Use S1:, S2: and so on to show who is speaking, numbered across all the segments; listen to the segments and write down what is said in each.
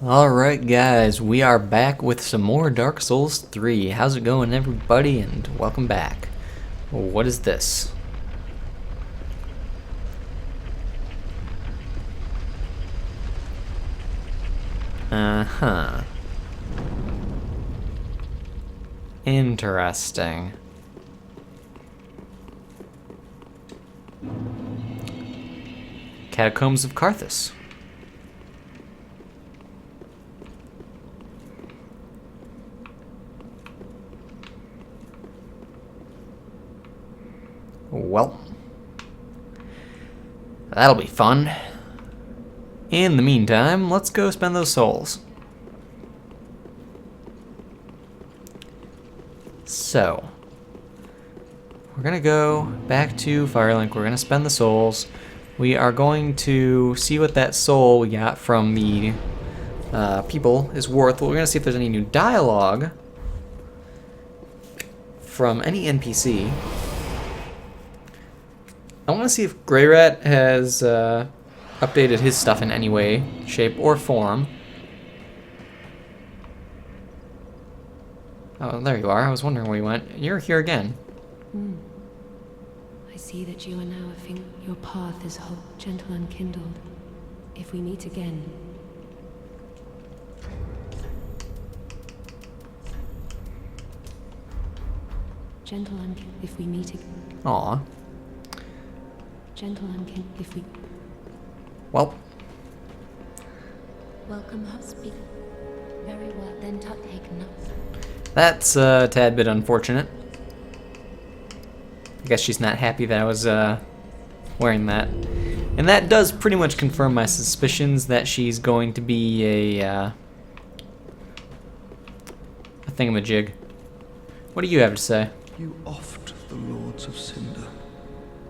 S1: Alright guys, we are back with some more Dark Souls 3. How's it going everybody, and welcome back. What is this? Uh-huh. Interesting. Catacombs of Carthus. Well, that'll be fun. In the meantime, let's go spend those souls. So, we're gonna go back to Firelink. We're gonna spend the souls. We are going to see what that soul we got from the people is worth. We're gonna see if there's any new dialogue from any NPC. I want to see if Greirat has updated his stuff in any way, shape, or form. Oh, there you are. I was wondering where you went. You're here again.
S2: I see that you are now a thing. Your path is whole, gentle and kindled. If we meet again. Gentle and if we meet again.
S1: Aw.
S2: Gentle and if we.
S1: Well.
S2: Welcome, husband. Very well, then taken up.
S1: That's a tad bit unfortunate. I guess she's not happy that I was wearing that. And that does pretty much confirm my suspicions that she's going to be a thingamajig. What do you have to say?
S3: You oft the Lords of Cinder,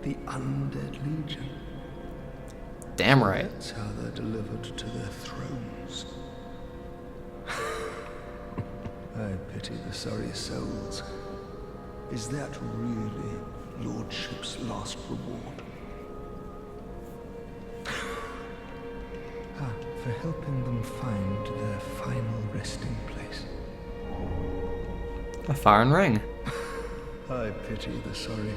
S3: the undead legion.
S1: Damn right.
S3: That's how they're delivered to their thrones. I pity the sorry souls. Is that really Lordship's last reward? For helping them find their final resting place.
S1: A foreign ring.
S3: I pity the sorry.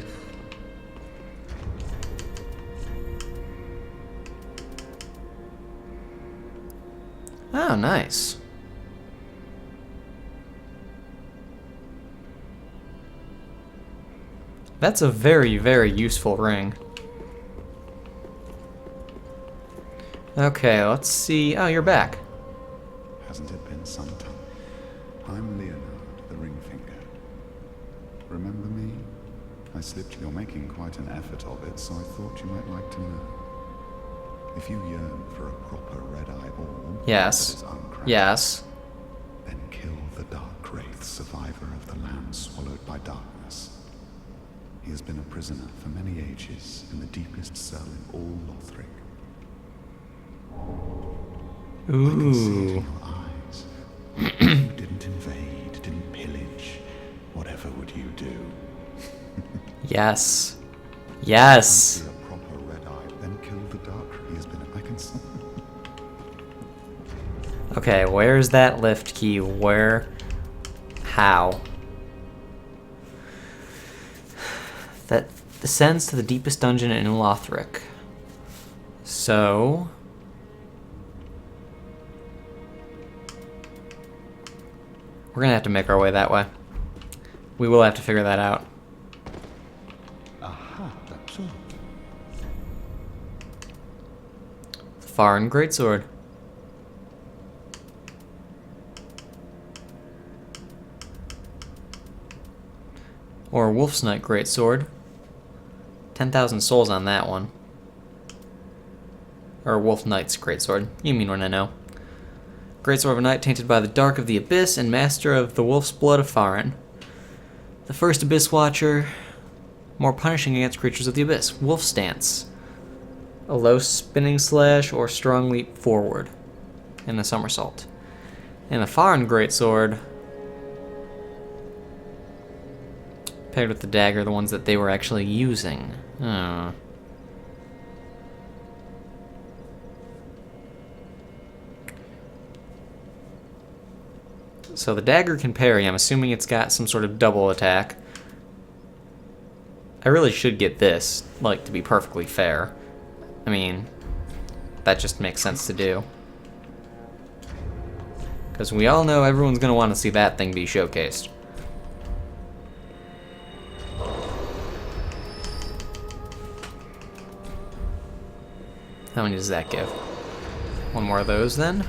S1: Oh, nice. That's a very, very useful ring. Okay, let's see. Oh, you're back.
S4: Hasn't it been some time? I'm Leonard, the ring finger. Remember me? I slipped you. You're making quite an effort of it, so I thought you might like to know. If you yearn for a proper red-eye orb
S1: Yes.
S4: that is uncracked,
S1: Yes.
S4: then kill the Dark Wraith, survivor of the land swallowed by darkness. He has been a prisoner for many ages in the deepest cell in all Lothric. I can see it in
S1: Ooh.
S4: your eyes. You didn't invade, didn't pillage. Whatever would you do?
S1: Yes. Yes.
S4: Be a proper red-eye, then kill the Dark. He has been. I can see.
S1: Okay, where's that lift key? Where? How? That descends to the deepest dungeon in Lothric. So... we're gonna have to make our way that way. We will have to figure that out.
S4: Aha, that's all.
S1: Foreign greatsword. Or Wolf's Knight greatsword. 10,000 souls on that one. Or Wolf Knight's greatsword. You mean what I know. Greatsword of a knight tainted by the dark of the abyss and master of the wolf's blood of Farin. The first abyss watcher, more punishing against creatures of the abyss. Wolf stance. A low spinning slash or strong leap forward. And a somersault. And a Farin greatsword, paired with the dagger, the ones that they were actually using. Oh. So the dagger can parry. I'm assuming it's got some sort of double attack. I really should get this, like, to be perfectly fair. I mean, that just makes sense to do. Because we all know everyone's going to want to see that thing be showcased. How many does that give? One more of those then.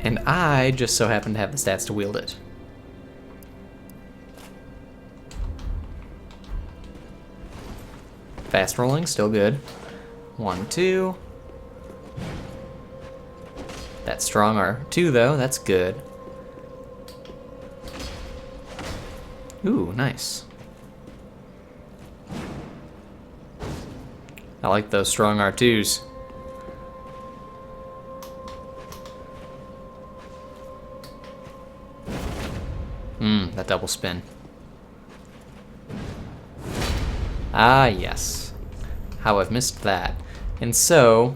S1: And I just so happen to have the stats to wield it. Fast rolling, still good. 1, 2. That's strong R2 though, that's good. Ooh, nice. I like those strong R2s. That double spin. Ah, yes. How I've missed that. And so...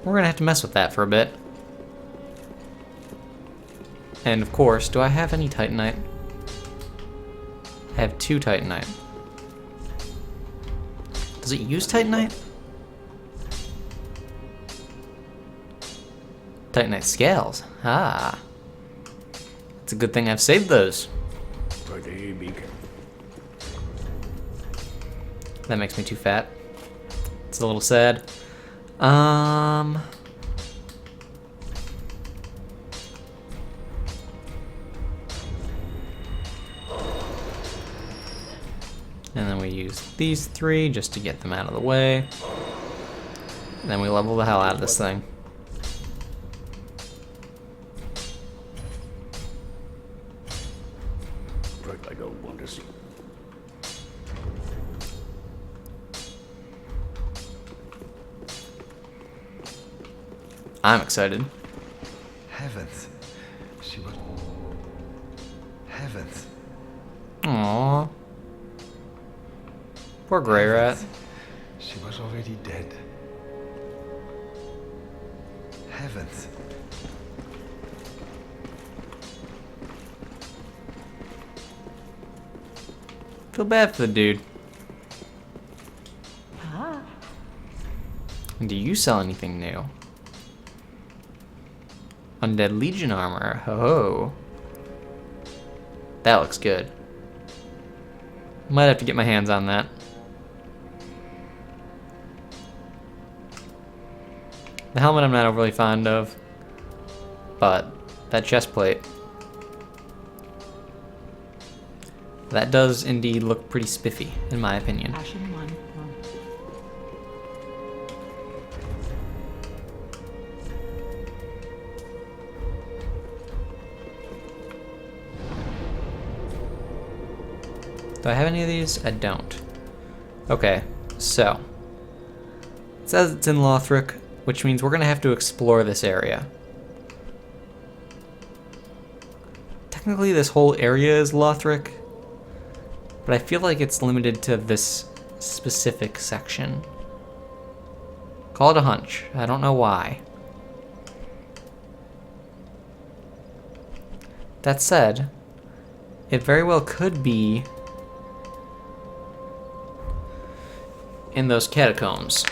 S1: we're gonna have to mess with that for a bit. And of course, do I have any Titanite? I have 2 Titanite. Does it use Titanite? Titanite scales. Ah. It's a good thing I've saved those. That makes me too fat. It's a little sad. And then we use these 3 just to get them out of the way. And then we level the hell out of this thing.
S3: I don't want to see.
S1: I'm excited.
S3: Heavens. She was... Heavens.
S1: Aww. Poor Greirat.
S3: She was already dead. Heavens.
S1: Feel bad for the dude. And do you sell anything new? Undead Legion armor. Ho. That looks good. Might have to get my hands on that. The helmet I'm not overly fond of, but that chest plate, that does indeed look pretty spiffy, in my opinion. Do I have any of these? I don't. Okay, so it says it's in Lothric, which means we're gonna have to explore this area. Technically this whole area is Lothric, but I feel like it's limited to this specific section. Call it a hunch. I don't know why. That said, it very well could be in those catacombs.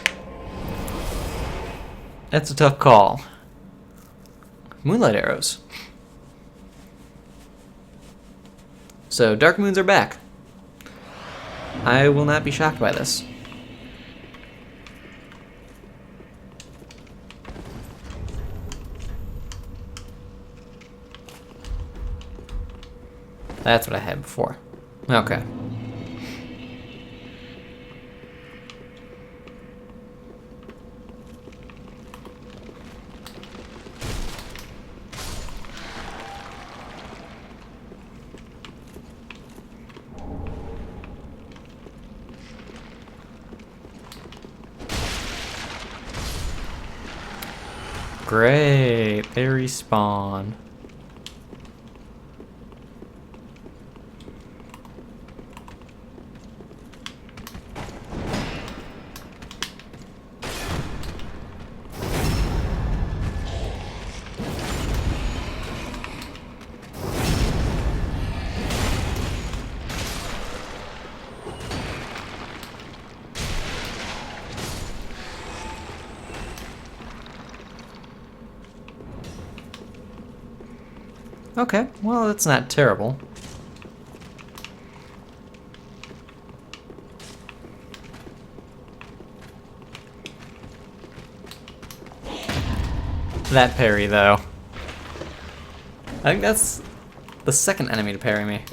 S1: That's a tough call. Moonlight arrows. So dark moons are back. I will not be shocked by this. That's what I had before. Okay. great. They respawn. Okay, well, that's not terrible. That parry, though. I think that's the second enemy to parry me.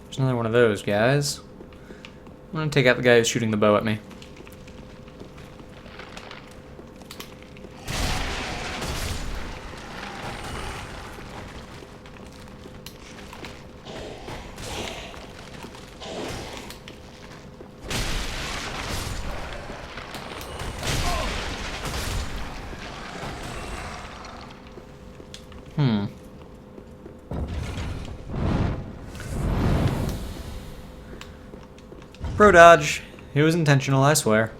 S1: There's another one of those guys. I'm gonna take out the guy who's shooting the bow at me. Pro dodge. It was intentional, I swear.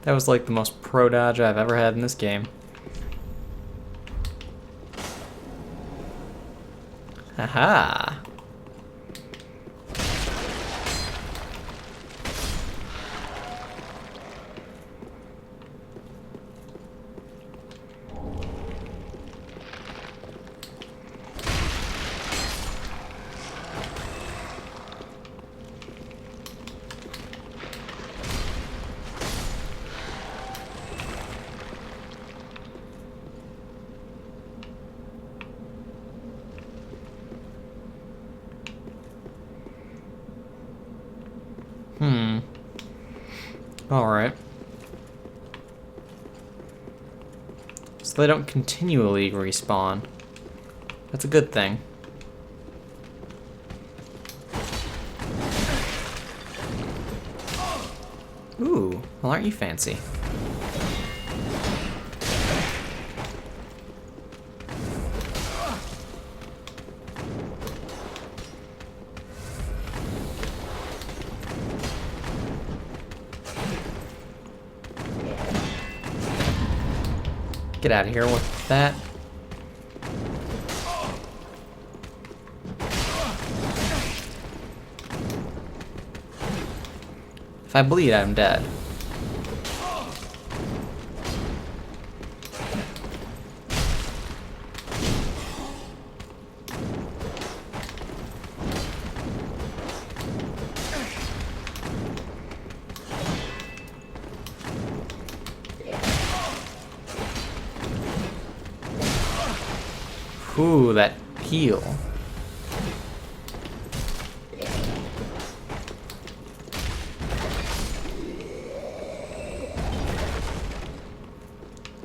S1: That was like the most pro dodge I've ever had in this game. Haha. Alright. So they don't continually respawn. That's a good thing. Ooh, well, aren't you fancy? Get out of here with that. If I bleed, I'm dead. Ooh, that heal.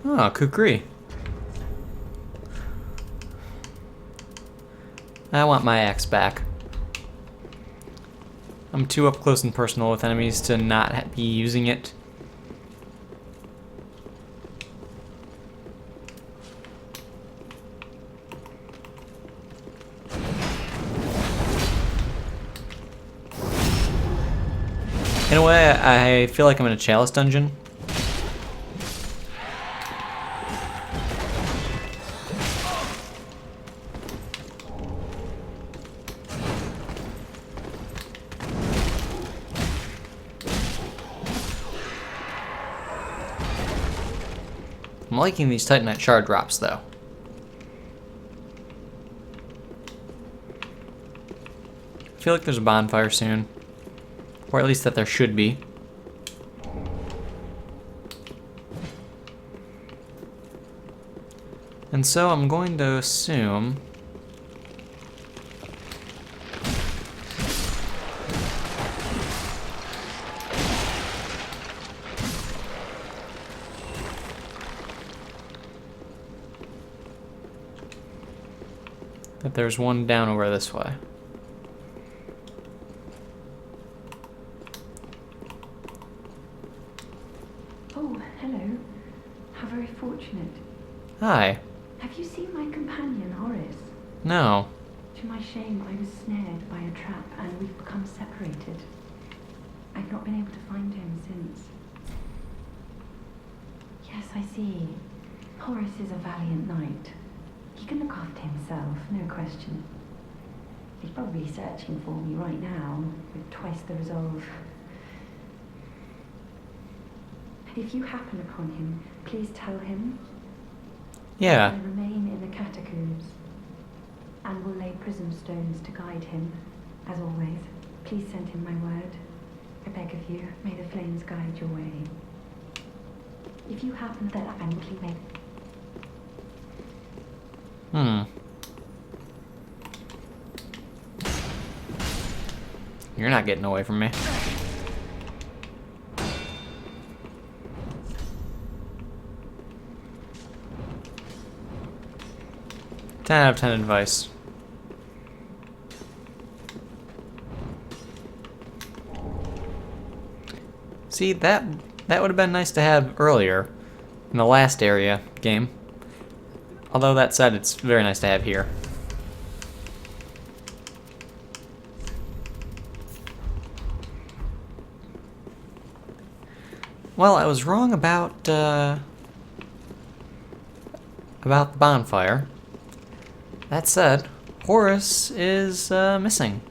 S1: Oh, kukri. I want my axe back. I'm too up close and personal with enemies to not be using it. In a way, I feel like I'm in a chalice dungeon. I'm liking these Titanite shard drops, though. I feel like there's a bonfire soon. Or at least that there should be. And so I'm going to assume that there's one down over this way.
S5: Oh, hello. How very fortunate.
S1: Hi.
S5: Have you seen my companion, Horace?
S1: No.
S5: To my shame, I was snared by a trap and we've become separated. I've not been able to find him since. Yes, I see. Horace is a valiant knight. He can look after himself, no question. He's probably searching for me right now, with twice the resolve. If you happen upon him, please tell him.
S1: Yeah.
S5: I remain in the catacombs, and will lay prism stones to guide him. As always, please send him my word. I beg of you, may the flames guide your way. If you happen that I will make.
S1: You're not getting away from me. 10 out of 10 advice. See, that would have been nice to have earlier in the last area game. Although that said, it's very nice to have here. Well, I was wrong about the bonfire. That said, Horace is missing.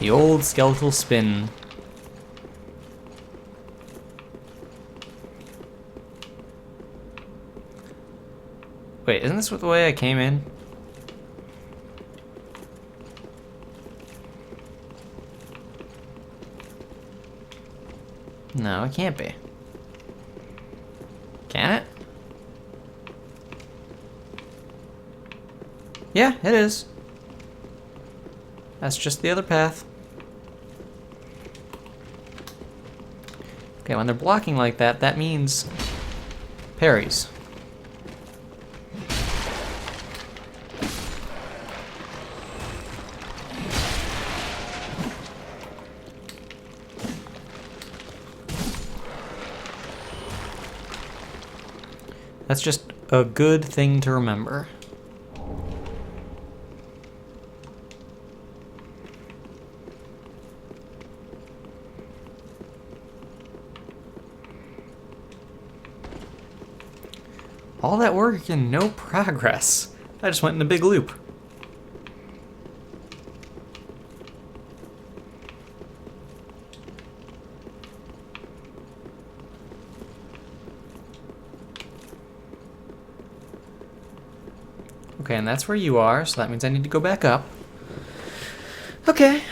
S1: The old skeletal spin. Wait, isn't this the way I came in? No, it can't be. Can it? Yeah, it is. That's just the other path. Okay, when they're blocking like that, that means parries. That's just a good thing to remember. All that work and no progress. I just went in a big loop. Okay, and that's where you are, so that means I need to go back up. Okay.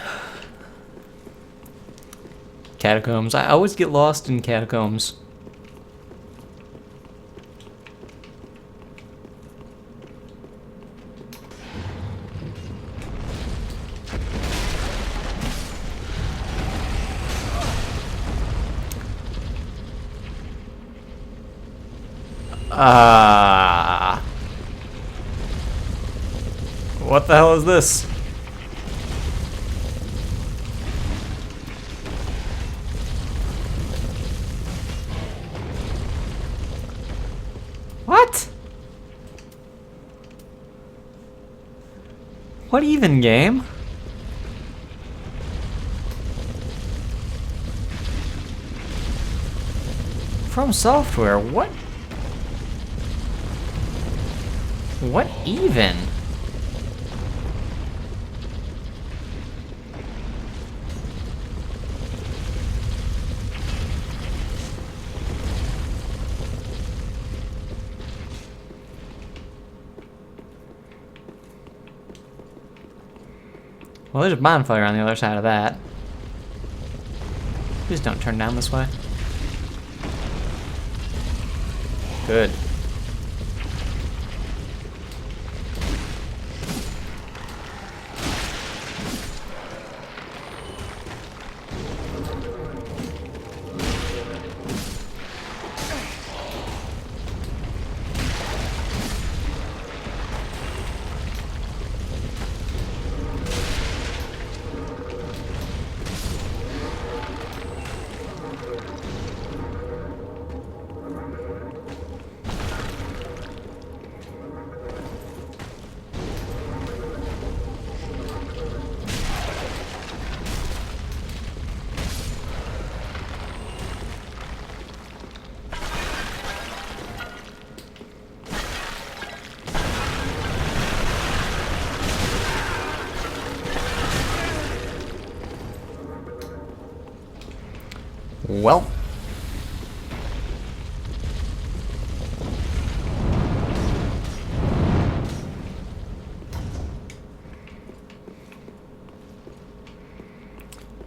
S1: Catacombs. I always get lost in catacombs. What the hell is this? What? What even, game? From Software, what? What even? Well, there's a bonfire on the other side of that. Please don't turn down this way. Good. Well.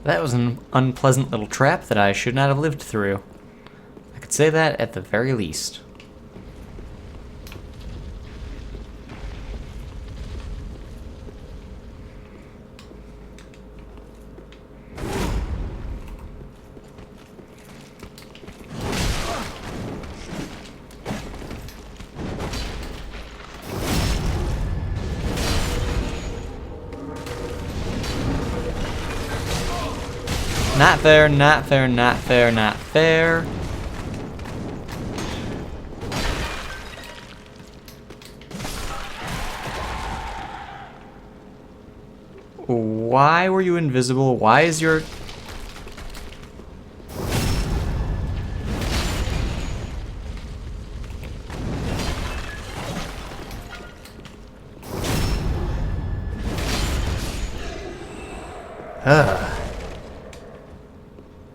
S1: That was an unpleasant little trap that I should not have lived through. I could say that at the very least. Not fair, not fair, not fair, not fair. Why were you invisible? Why is your...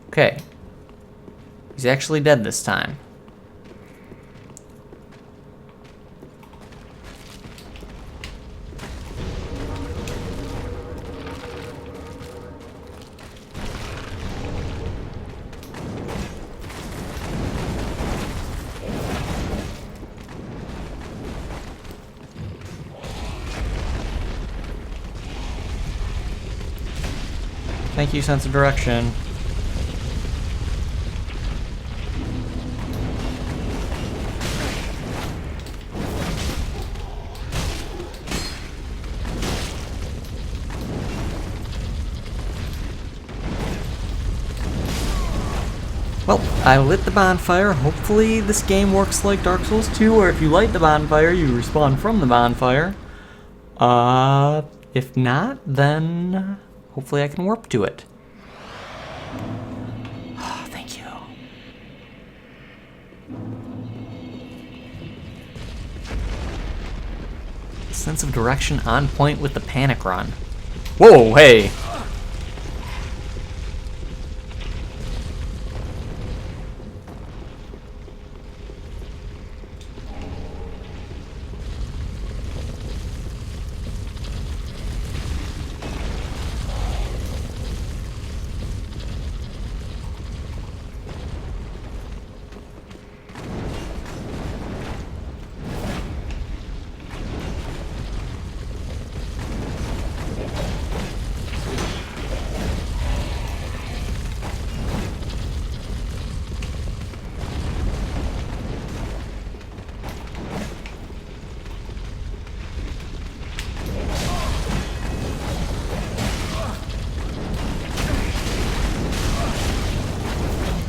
S1: Okay. He's actually dead this time. Thank you, sense of direction. Well, I lit the bonfire. Hopefully this game works like Dark Souls 2, where if you light the bonfire, you respawn from the bonfire. If not, then hopefully I can warp to it. Oh, thank you. Sense of direction on point with the panic run. Whoa, hey!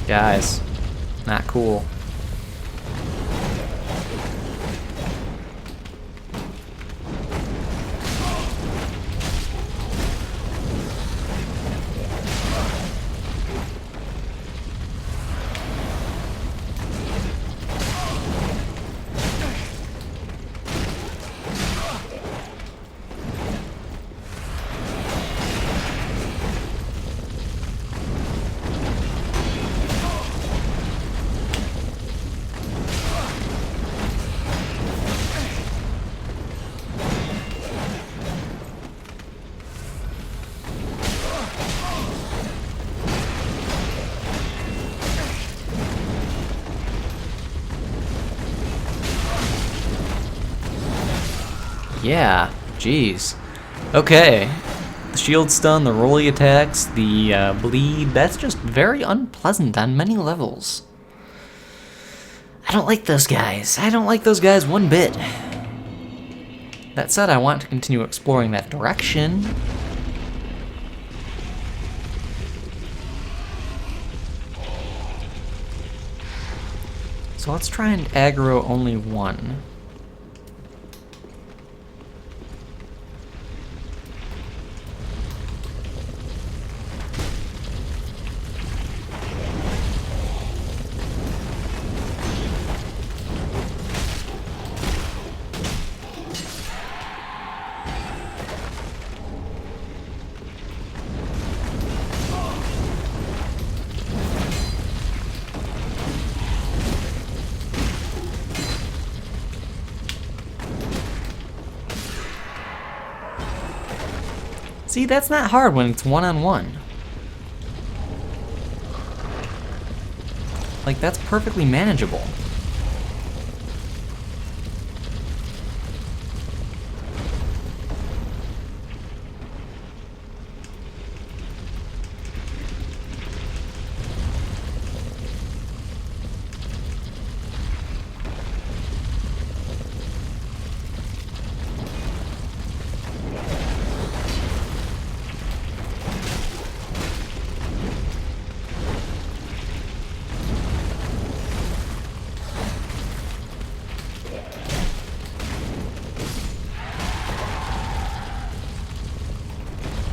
S1: Guys, not cool. Yeah, jeez. Okay. The shield stun, the rolly attacks, the bleed, that's just very unpleasant on many levels. I don't like those guys. I don't like those guys one bit. That said, I want to continue exploring that direction. So let's try and aggro only one. See, that's not hard when it's one-on-one. Like, that's perfectly manageable.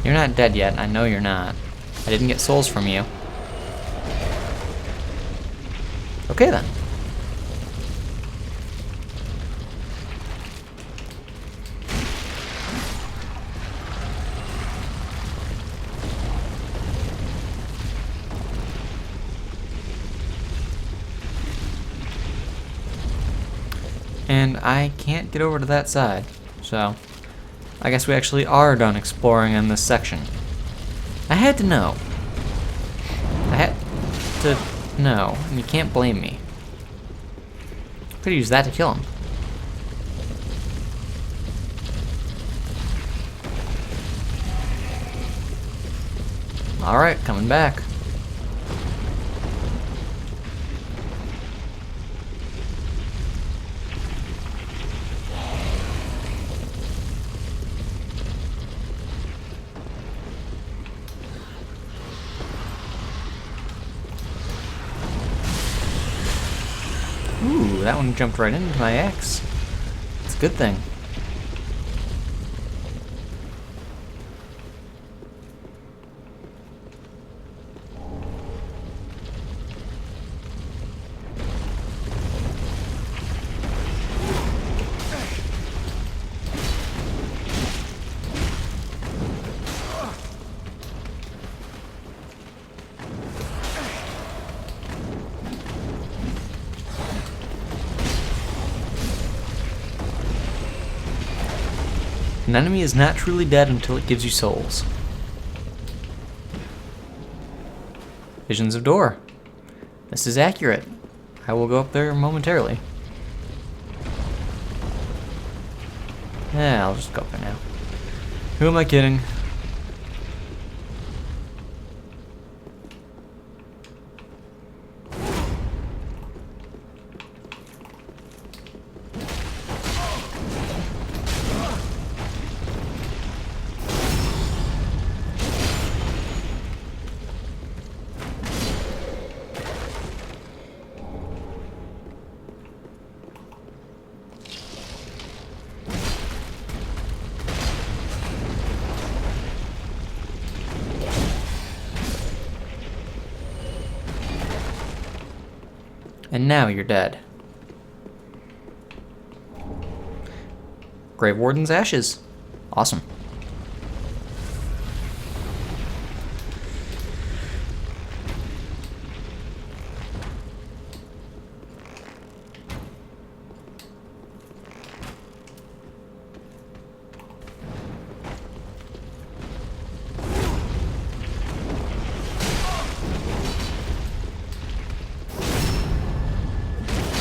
S1: You're not dead yet. I know you're not. I didn't get souls from you. Okay then. And I can't get over to that side, so I guess we actually are done exploring in this section. I had to know. I had to know, and you can't blame me. Could've used that to kill him. Alright, coming back. Ooh, that one jumped right into my axe. It's a good thing. An enemy is not truly dead until it gives you souls. Visions of Door. This is accurate. I will go up there momentarily. Yeah, I'll just go up there now. Who am I kidding? And now you're dead. Grave Warden's Ashes. Awesome.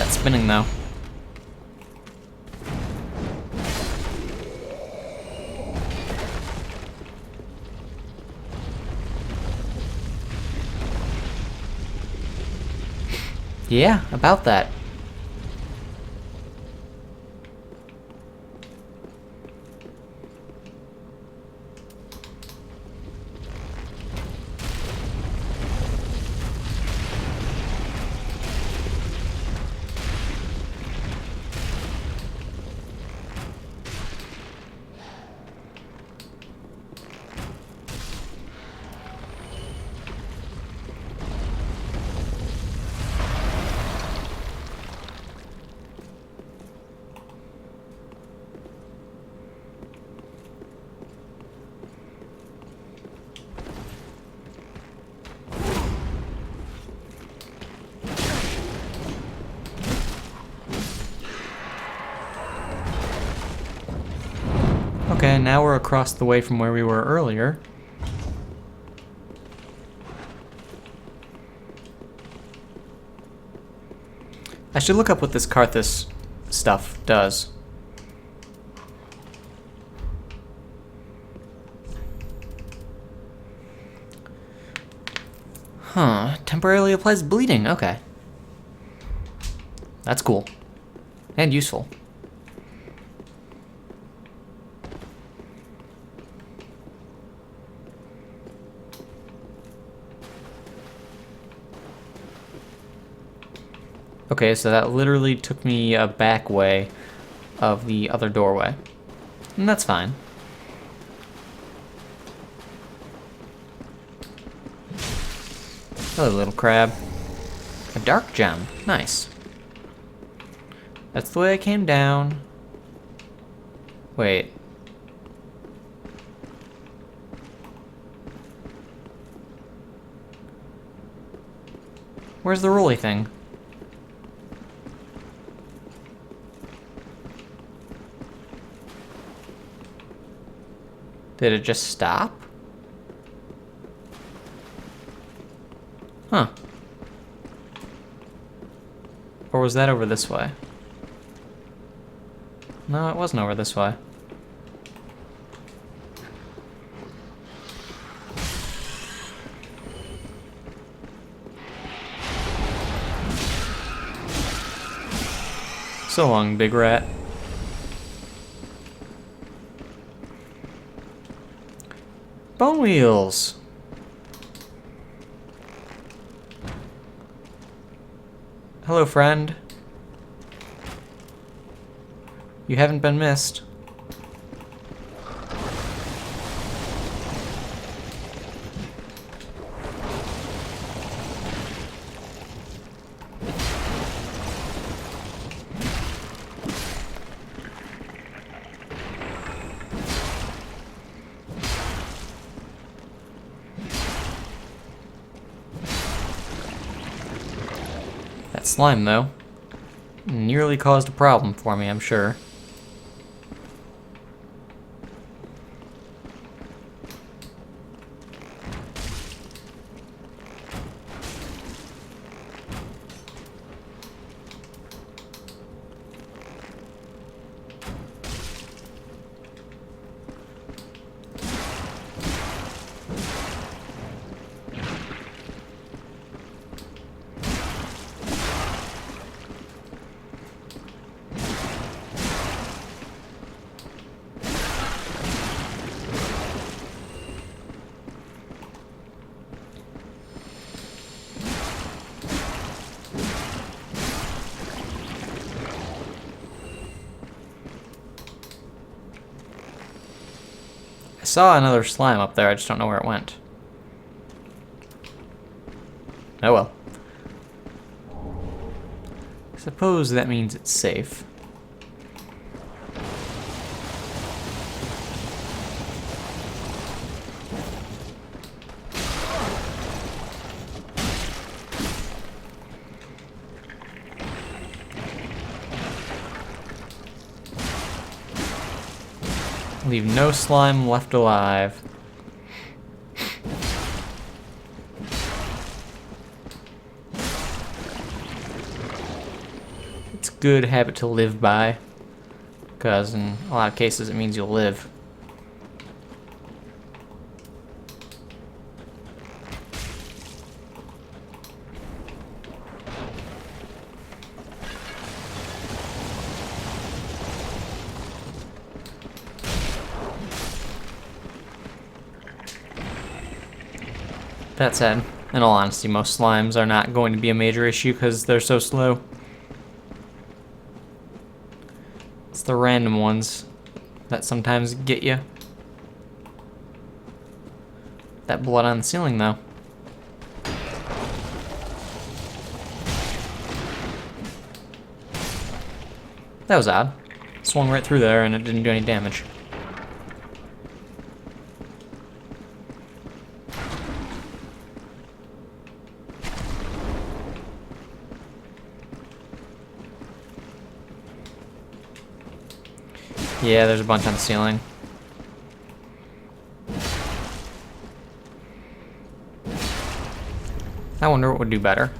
S1: Spinning though. Yeah, about that. Okay, now we're across the way from where we were earlier. I should look up what this Carthus stuff does. Huh, temporarily applies bleeding, okay. That's cool. And useful. Okay, so that literally took me a back way of the other doorway. And that's fine. Hello, little crab. A dark gem. Nice. That's the way I came down. Wait. Where's the rolly thing? Did it just stop? Huh. Or was that over this way? No, it wasn't over this way. So long, big rat. Bone wheels. Hello, friend. You haven't been missed. That slime, though, nearly caused a problem for me, I'm sure. I saw another slime up there, I just don't know where it went. Oh well. I suppose that means it's safe. Leave no slime left alive. It's a good habit to live by, because in a lot of cases it means you'll live. That said, in all honesty, most slimes are not going to be a major issue because they're so slow. It's the random ones that sometimes get you. That blood on the ceiling, though. That was odd. Swung right through there and it didn't do any damage. Yeah, there's a bunch on the ceiling. I wonder what would do better.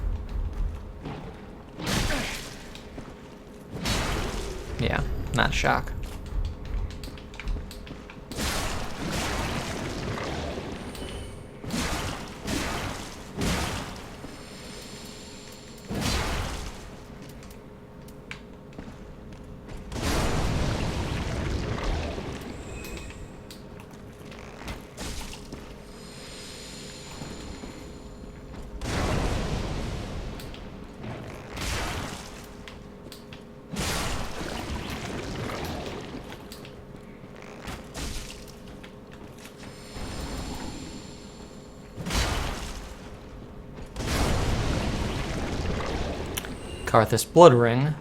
S1: Yeah, not shock. Carthus blood ring.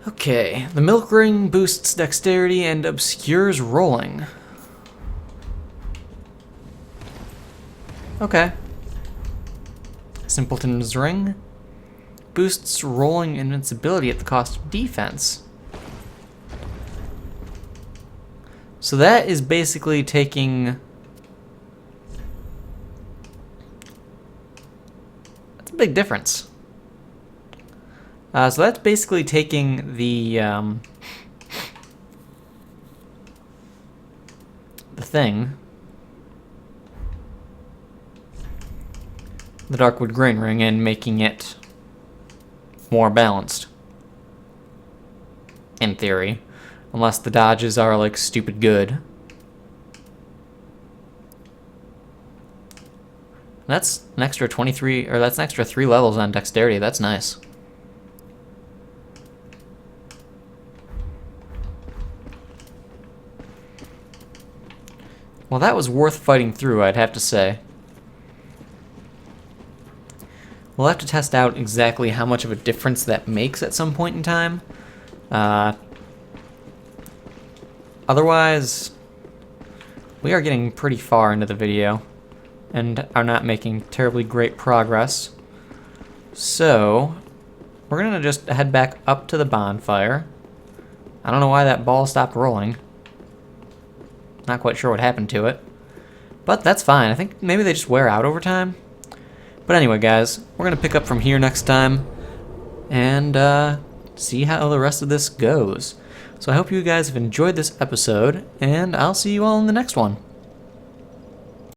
S1: Okay, the milk ring boosts dexterity and obscures rolling. Okay. Simpleton's ring boosts rolling invincibility at the cost of defense. So that is basically taking... big difference. So that's basically taking the thing, the Darkwood Grain Ring, and making it more balanced. In theory. Unless the dodges are like stupid good. That's an extra 23, or that's an extra 3 levels on dexterity. That's nice. Well, that was worth fighting through, I'd have to say. We'll have to test out exactly how much of a difference that makes at some point in time. Otherwise, we are getting pretty far into the video and are not making terribly great progress. So, we're gonna just head back up to the bonfire. I don't know why that ball stopped rolling. Not quite sure what happened to it. But that's fine. I think maybe they just wear out over time. But anyway, guys, we're gonna pick up from here next time and see how the rest of this goes. So I hope you guys have enjoyed this episode, and I'll see you all in the next one.